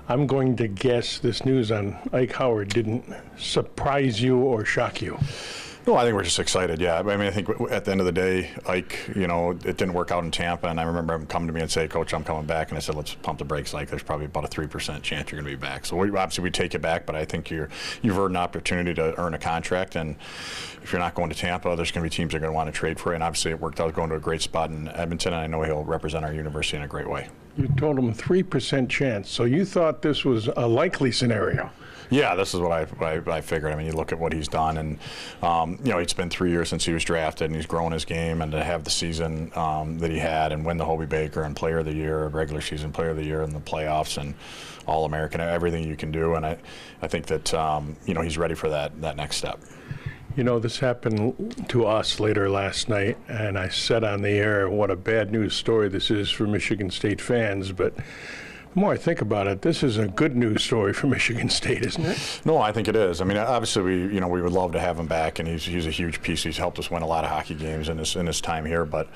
I'm going to guess this news on Ike Howard didn't surprise you or shock you. No, I think we're just excited, yeah. I mean, I think at the end of the day, Ike, it didn't work out in Tampa, and I remember him coming to me and say, Coach, I'm coming back, and I said, let's pump the brakes, Ike. There's probably about a 3% chance you're going to be back. So obviously we take it back, but I think you've earned an opportunity to earn a contract, and if you're not going to Tampa, there's going to be teams that are going to want to trade for you, and obviously it worked out going to a great spot in Edmonton, and I know he'll represent our university in a great way. You told him 3% chance, so you thought this was a likely scenario. Yeah, this is what I figured. I mean, you look at what he's done, and it's been 3 years since he was drafted, and he's grown his game, and to have the season that he had and win the Hobey Baker and Player of the Year, regular season Player of the Year in the playoffs, and All-American, everything you can do, and I think that he's ready for that next step. This happened to us later last night, and I said on the air what a bad news story this is for Michigan State fans, but the more I think about it, this is a good news story for Michigan State, isn't it? No, I think it is. I mean, obviously, we would love to have him back, and he's a huge piece. He's helped us win a lot of hockey games in his time here. But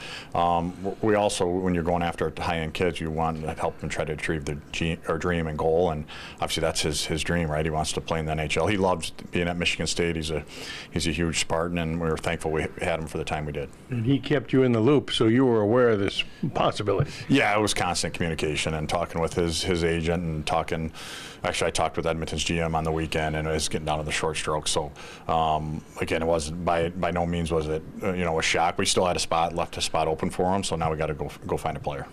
we also, when you're going after high-end kids, you want to help them try to achieve their dream and goal. And obviously, that's his dream, right? He wants to play in the NHL. He loves being at Michigan State. He's a huge Spartan, and we were thankful we had him for the time we did. And he kept you in the loop, so you were aware of this possibility. Yeah, it was constant communication and talking with his agent and talking. Actually, I talked with Edmonton's GM on the weekend, and it was getting down to the short stroke. So again, it wasn't by no means was it a shock. We still had left a spot open for him. So now we got to go find a player.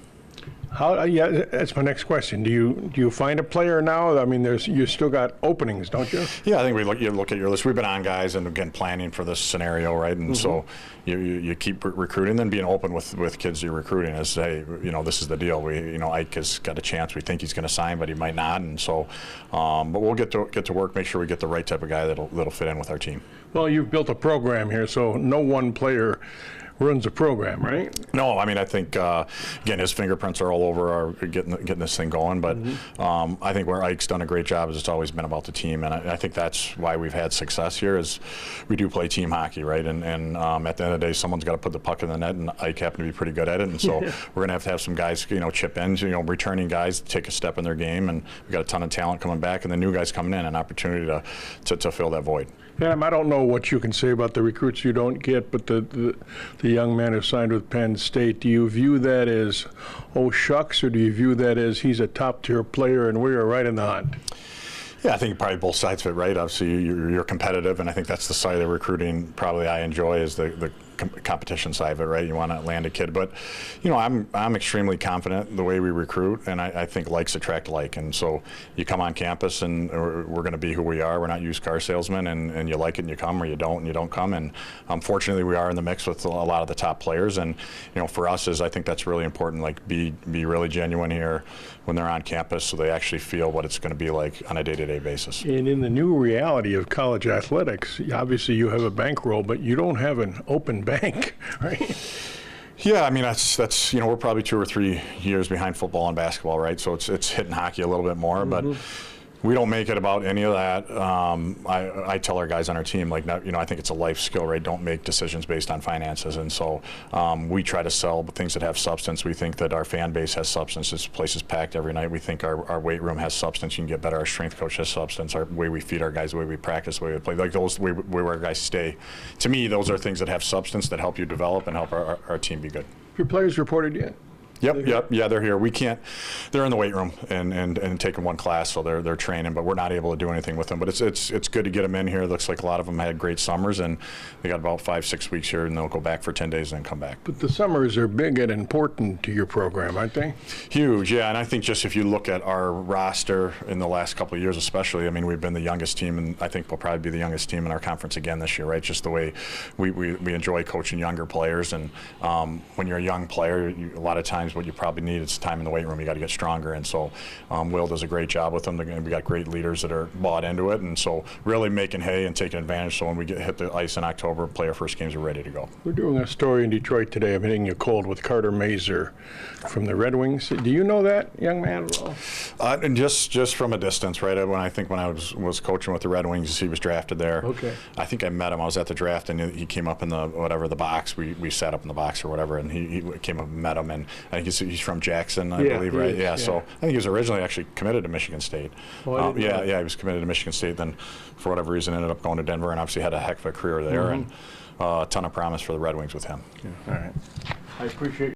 Yeah, that's my next question. Do you find a player now? I mean, you still got openings, don't you? Yeah, I think you look at your list. We've been on guys and again planning for this scenario, right? And so you keep recruiting, then being open with kids you're recruiting as hey, this is the deal. Ike has got a chance. We think he's going to sign, but he might not. And so, but we'll get to work, make sure we get the right type of guy that'll fit in with our team. Well, you've built a program here, so no one player runs a program, right? No, I mean, I think, again, his fingerprints are all over getting this thing going, but I think where Ike's done a great job is it's always been about the team, and I think that's why we've had success here is we do play team hockey, right? And at the end of the day, someone's got to put the puck in the net, and Ike happened to be pretty good at it, and so we're going to have some guys, chip in, returning guys take a step in their game, and we've got a ton of talent coming back, and the new guys coming in, an opportunity to fill that void. Adam, I don't know what you can say about the recruits you don't get, but the young man who signed with Penn State, do you view that as, oh shucks, or do you view that as he's a top-tier player and we are right in the hunt? Yeah, I think probably both sides of it, right? Obviously, you're competitive, and I think that's the side of recruiting probably I enjoy is the competition side of it, right? You want to land a kid, but I'm extremely confident the way we recruit, and I think likes attract like, and so you come on campus and we're going to be who we are. We're not used car salesmen, and you like it and you come, or you don't and you don't come. And fortunately, we are in the mix with a lot of the top players, and for us is I think that's really important. Like be really genuine here when they're on campus, so they actually feel what it's going to be like on a day-to-day basis. And in the new reality of college athletics, obviously you have a bankroll, but you don't have an open bank, right? Yeah, I mean that's we're probably 2 or 3 years behind football and basketball, right? So it's hitting hockey a little bit more, but we don't make it about any of that. I tell our guys on our team, like, I think it's a life skill, right? Don't make decisions based on finances. And so we try to sell things that have substance. We think that our fan base has substance. This place is packed every night. We think our weight room has substance. You can get better. Our strength coach has substance. Our way we feed our guys, the way we practice, the way we play, like those, where our guys stay. To me, those are things that have substance that help you develop and help our team be good. Your players reported yet? Yep. Yeah, they're here. We can't. They're in the weight room and taking one class, so they're training, but we're not able to do anything with them. But it's good to get them in here. It looks like a lot of them had great summers, and they got about 5-6 weeks here, and they'll go back for 10 days and then come back. But the summers are big and important to your program, aren't they? Huge, yeah. And I think just if you look at our roster in the last couple of years, especially, I mean, we've been the youngest team, and I think we'll probably be the youngest team in our conference again this year, right? Just the way we enjoy coaching younger players, and when you're a young player, a lot of times what you probably need is time in the weight room. You got to get stronger, and so Will does a great job with them. We got great leaders that are bought into it, and so really making hay and taking advantage. So when we hit the ice in October, play our first games, we're ready to go. We're doing a story in Detroit today. I'm hitting you cold with Carter Mazur from the Red Wings. Do you know that young man at all? And just from a distance, right? When I was coaching with the Red Wings, he was drafted there. Okay. I think I met him. I was at the draft, and he came up in the box. We sat up in the box or whatever, and he came up and met him, and I think he's from Jackson, I Yeah, believe, he right? is, Yeah, yeah. so I think he was originally actually committed to Michigan State. Oh, I didn't know that. He was committed to Michigan State, then for whatever reason ended up going to Denver, and obviously had a heck of a career there, and a ton of promise for the Red Wings with him. All right. I appreciate